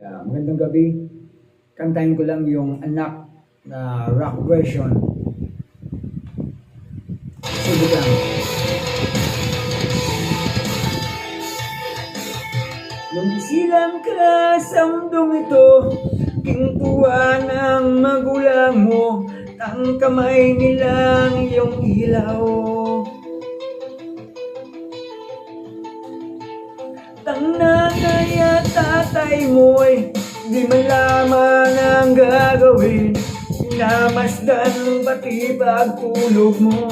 Magandang gabi. Kantahin ko lang yung Anak na rock version. Sige lang. Nung silang ka sa mundong ito, pintuan ng magulang mo, ang kamay nilang iyong ilaw. Ang nanay at tatay mo'y di malaman ang gagawin, pinamasdan pati pagtulog mo.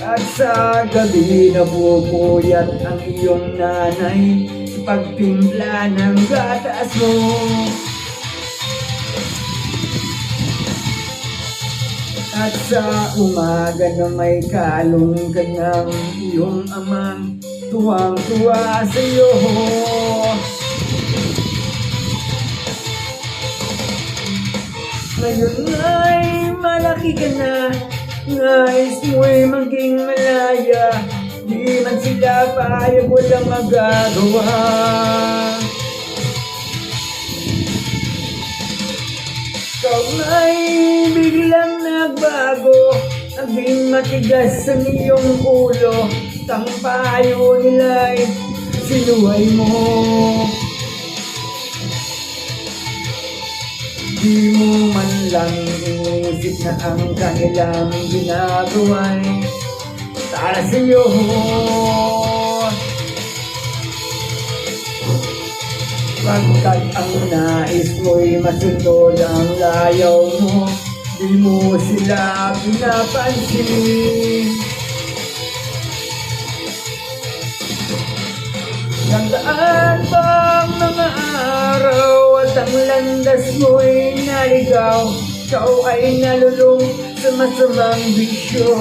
At sa gabi napupuyat ang iyong nanay sa pagtimpla ng gatas mo. At sa umaga na may kalong ka ng iyong amang tuwang-tuwa sa iyo. Ngayon ay malaki ka na, nais mo'y maging malaya, di man sila payag, walang magagawa. Ikaw ay biglang nagbago, naging matigas ang iyong ulo, ang payo nila'y sinuway mo. Di mo man lang inisip na ang kanilang ginagawa'y para sa'yo. Pagkat ang nais mo'y masunod ang layaw mo, di mo sila pinapansin. Nandaan bang mga araw at ang landas mo'y naligaw, ikaw ay nalulong sa masamang bisyo.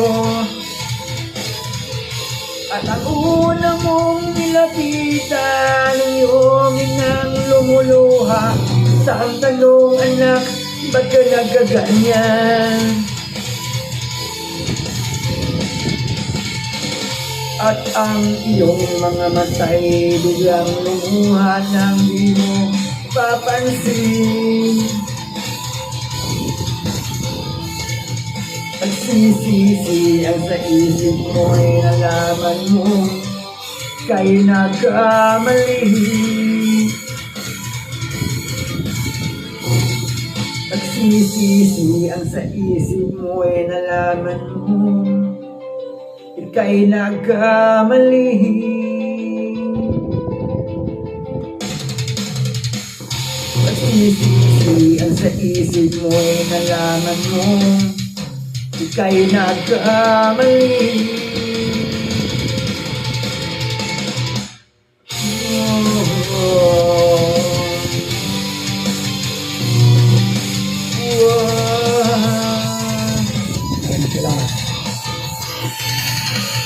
At ang una mong nilapitan ang iyong inang lumuluha, sa ang tanong, anak, ba't ka nagaganyan? At ang iyong mga matay biglang lumuha nang di mo papansin. Pagsisisi ang sa isip mo'y nalaman mo kay nagkamali. Pagsisisi ang sa isip mo'y nalaman mo ika'y nagkamali. Pagsisisi ang sa isip mo'y nalaman mo ika'y nagkamali. Oh, oh, oh.